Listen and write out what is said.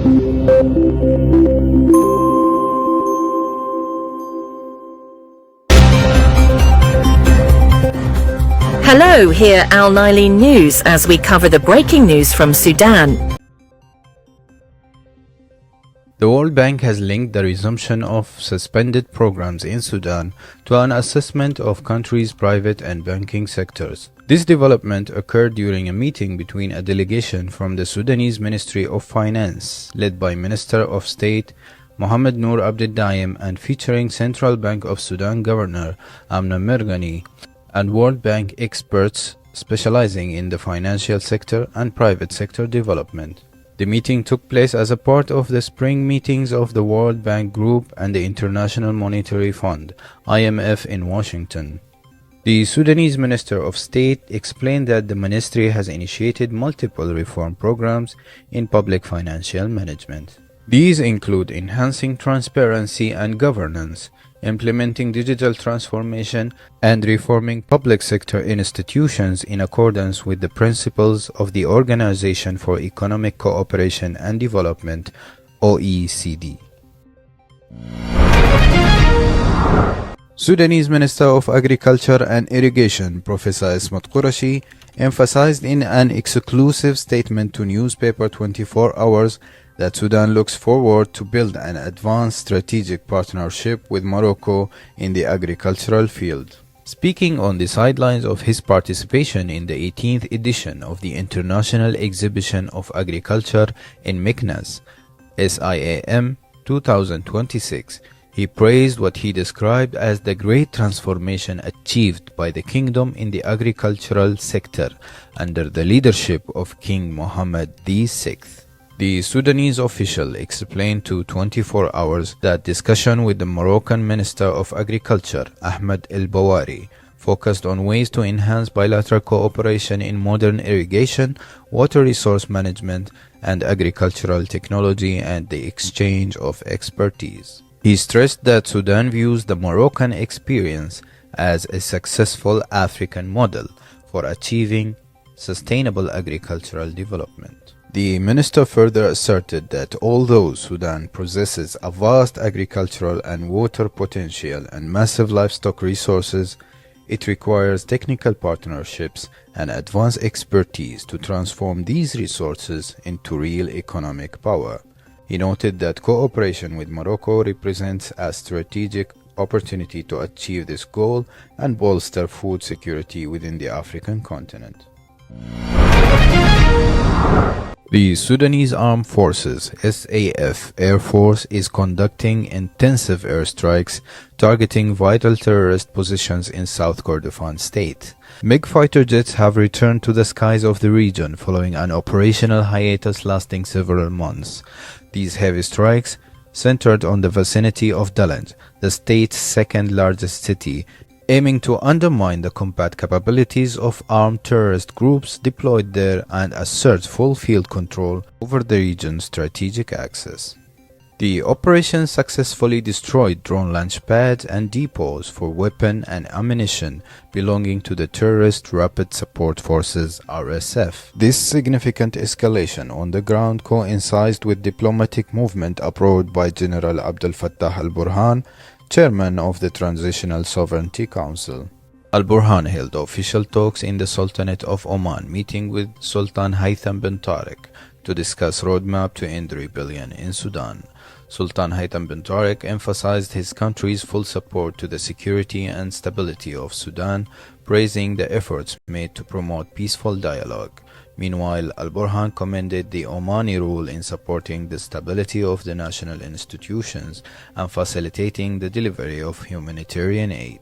Hello, here Al Nilein News as we cover the breaking news from Sudan. The World Bank has linked the resumption of suspended programs in Sudan to an assessment of country's private and banking sectors. This development occurred during a meeting between a delegation from the Sudanese Ministry of Finance, led by Minister of State Mohamed Noor Abdel and featuring Central Bank of Sudan Governor Amna Merghani, and World Bank experts specializing in the financial sector and private sector development. The meeting took place as a part of the spring meetings of the World Bank Group and the International Monetary Fund (IMF) in Washington. The Sudanese Minister of State explained that the ministry has initiated multiple reform programs in public financial management. These include enhancing transparency and governance, implementing digital transformation, and reforming public sector institutions in accordance with the principles of the Organization for Economic Cooperation and Development (OECD). Sudanese Minister of Agriculture and Irrigation Professor Ismat Qurashi emphasized in an exclusive statement to newspaper 24 Hours that Sudan looks forward to build an advanced strategic partnership with Morocco in the agricultural field. Speaking on the sidelines of his participation in the 18th edition of the International Exhibition of Agriculture in Meknes, SIAM 2026, he praised what he described as the great transformation achieved by the kingdom in the agricultural sector under the leadership of King Mohammed VI. The Sudanese official explained to 24 Hours that discussion with the Moroccan Minister of Agriculture, Ahmed El Bawari, focused on ways to enhance bilateral cooperation in modern irrigation, water resource management, and agricultural technology and the exchange of expertise. He stressed that Sudan views the Moroccan experience as a successful African model for achieving sustainable agricultural development. The minister further asserted that although Sudan possesses a vast agricultural and water potential and massive livestock resources, it requires technical partnerships and advanced expertise to transform these resources into real economic power. He noted that cooperation with Morocco represents a strategic opportunity to achieve this goal and bolster food security within the African continent. The Sudanese Armed Forces (SAF) Air Force is conducting intensive airstrikes targeting vital terrorist positions in South Kordofan state. MiG fighter jets have returned to the skies of the region following an operational hiatus lasting several months. These heavy strikes centered on the vicinity of Dalanj, the state's second largest city, aiming to undermine the combat capabilities of armed terrorist groups deployed there and assert full field control over the region's strategic axis. The operation successfully destroyed drone launch pads and depots for weapon and ammunition belonging to the Terrorist Rapid Support Forces (RSF). This significant escalation on the ground coincided with diplomatic movement abroad by General Abdel Fattah al-Burhan, chairman of the Transitional Sovereignty Council. Al-Burhan held official talks in the Sultanate of Oman, meeting with Sultan Haytham bin Tariq to discuss roadmap to end rebellion in Sudan. Sultan Haytham bin Tariq emphasized his country's full support to the security and stability of Sudan, praising the efforts made to promote peaceful dialogue. Meanwhile, Al-Burhan commended the Omani role in supporting the stability of the national institutions and facilitating the delivery of humanitarian aid.